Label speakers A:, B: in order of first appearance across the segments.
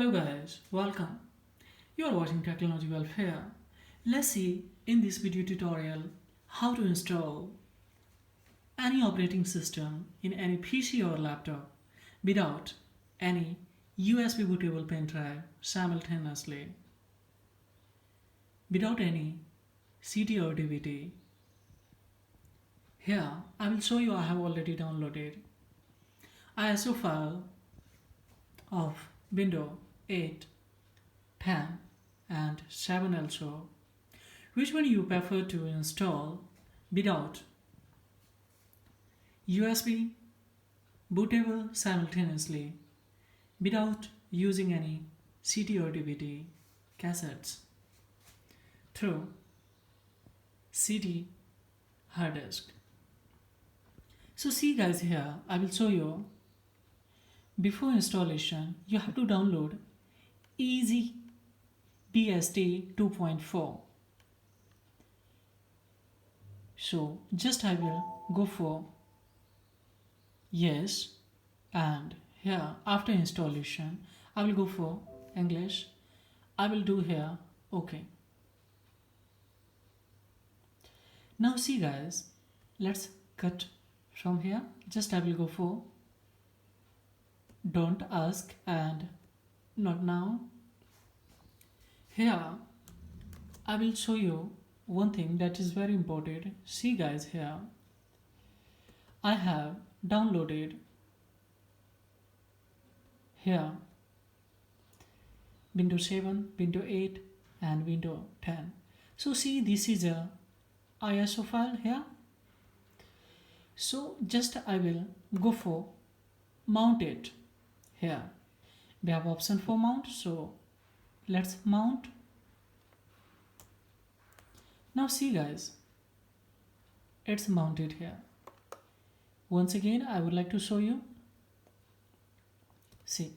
A: Hello guys, welcome. You are watching Technology Welfare. Let's see in this video tutorial how to install any operating system in any PC or laptop without any USB bootable pen drive simultaneously, without any CD or DVD. Here I will show you I have already downloaded ISO file of Windows 8, 10 and 7 also. Which one you prefer to install without USB bootable simultaneously, without using any CD or DVD cassettes, through CD hard disk? So see guys, here I will show you. Before installation you have to download Easy BSD 2.4. So just I will go for yes, and here after installation I will go for English. I will do here OK. Now see guys, let's cut from here. Just I will go for don't ask and not now. Here I will show you one thing that is very important. See guys, here I have downloaded here Windows 7, Windows 8 and Windows 10. So see, this is a ISO file here. So just I will go for mount it. Here we have option for mount, so let's mount. Now see guys, it's mounted here. Once again I would like to show you. See,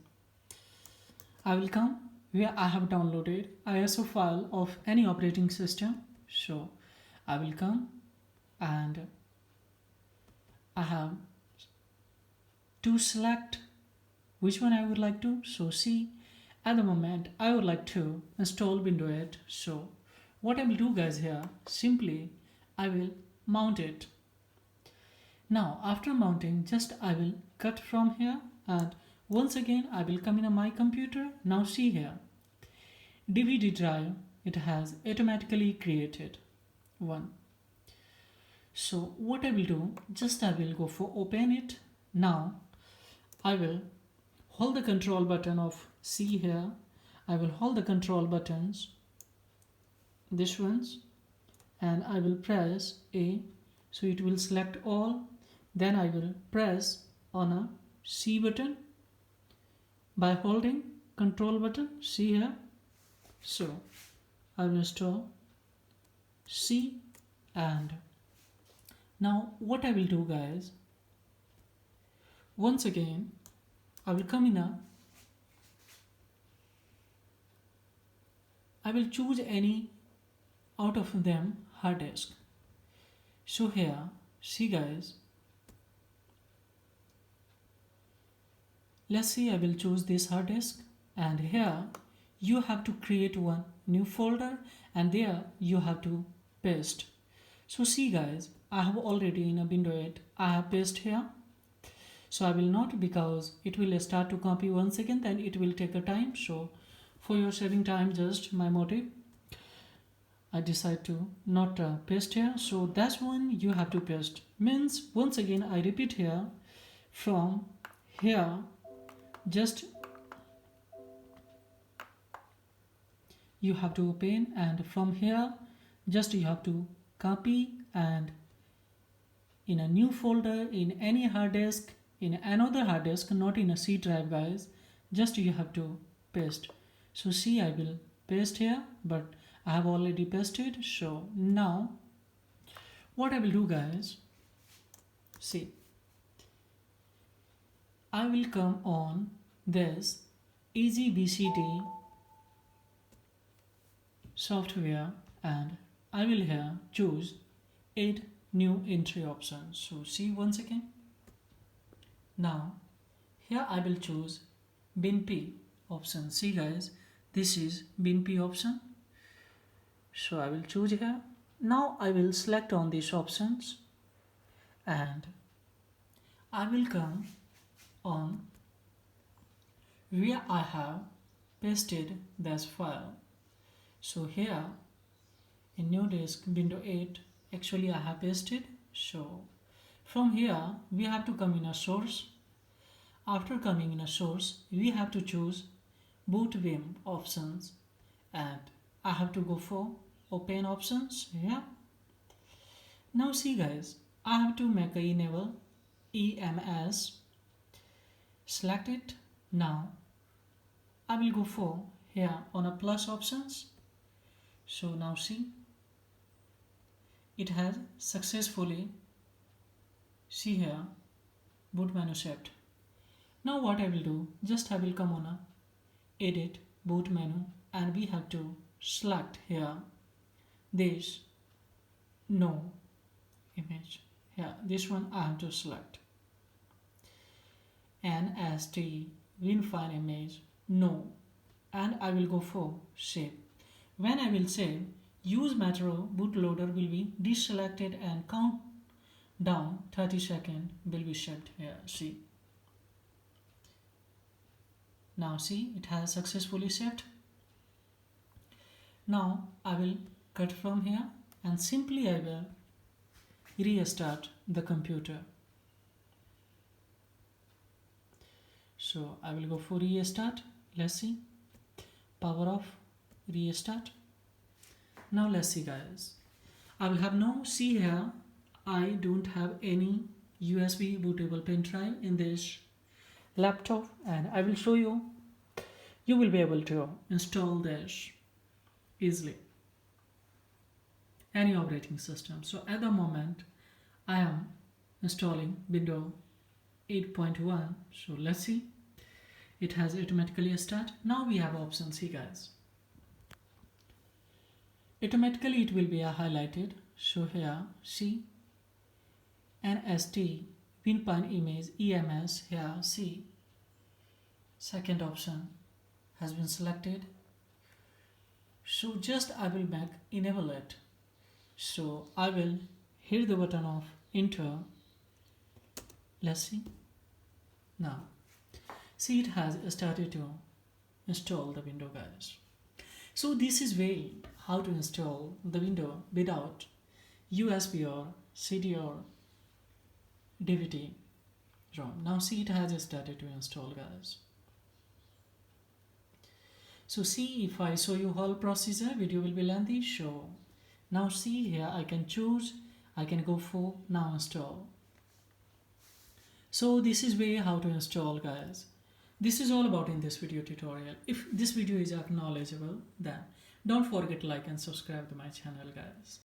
A: I will come where I have downloaded ISO file of any operating system. So I will come and I have to select which one I would like to. So see, at the moment I would like to install Windows 8. So what I will do guys, here simply I will mount it. Now after mounting, just I will cut from here and once again I will come in my computer. Now see here, DVD drive, it has automatically created one. So what I will do, just I will go for open it. Now I will hold the control button of C here. I will hold the control buttons, this ones, and I will press A, so it will select all. Then I will press on a C button by holding control button, see here. So I will install C, and now what I will do guys, once again I will come in I will choose any out of them hard disk. So here see guys, let's see, I will choose this hard disk, and here you have to create one new folder and there you have to paste. So see guys, I have already in a Windows 8 I have paste here. So I will not, because it will start to copy once again, then it will take a time. So for your saving time, just my motive, I decide to not paste here. So that's one you have to paste. Means once again I repeat here, from here just you have to open, and from here just you have to copy, and in a new folder in any hard disk, in another hard disk, not in a C drive guys, just you have to paste. So see, I will paste here, but I have already pasted. So now what I will do guys, see, I will come on this Easy BCD software and I will here choose add new entry option. So see, once again, now here I will choose bin P option. See guys, this is BinP option. So I will choose here. Now I will select on these options and I will come on where I have pasted this file. So here in new disk window 8 actually I have pasted. So from here we have to come in a source. After coming in a source we have to choose boot vim options and I have to go for open options here. Now see guys, I have to make a enable EMS, select it. Now I will go for here on a plus options. So now see, it has successfully, see here, boot menu set. Now what I will do, just I will come on a edit boot menu and we have to select here this no image. Here this one I have to select NST WinFile image no, and I will go for save. When I will save, use metro bootloader will be deselected and count down 30 seconds will be saved here. See, now see, it has successfully saved. Now I will cut from here and simply I will restart the computer. So I will go for restart. Let's see, power off, restart. Now let's see guys, I will have no, see here I don't have any USB bootable pen drive in this laptop and I will show you, you will be able to install this easily any operating system. So at the moment I am installing Windows 8.1. so let's see, it has automatically start. Now we have options here guys, automatically it will be highlighted. So here see NST WinPine image EMS, here see second option has been selected. So just I will make enable it. So I will hit the button of enter. Let's see. Now see, it has started to install the window guys. So this is way how to install the window without USB or CD or DVD ROM. Now see, it has started to install guys. So see, if I show you whole procedure, video will be lengthy. So now see here, I can choose, I can go for now install. So this is way how to install guys. This is all about in this video tutorial. If this video is acknowledgeable, then don't forget to like and subscribe to my channel guys.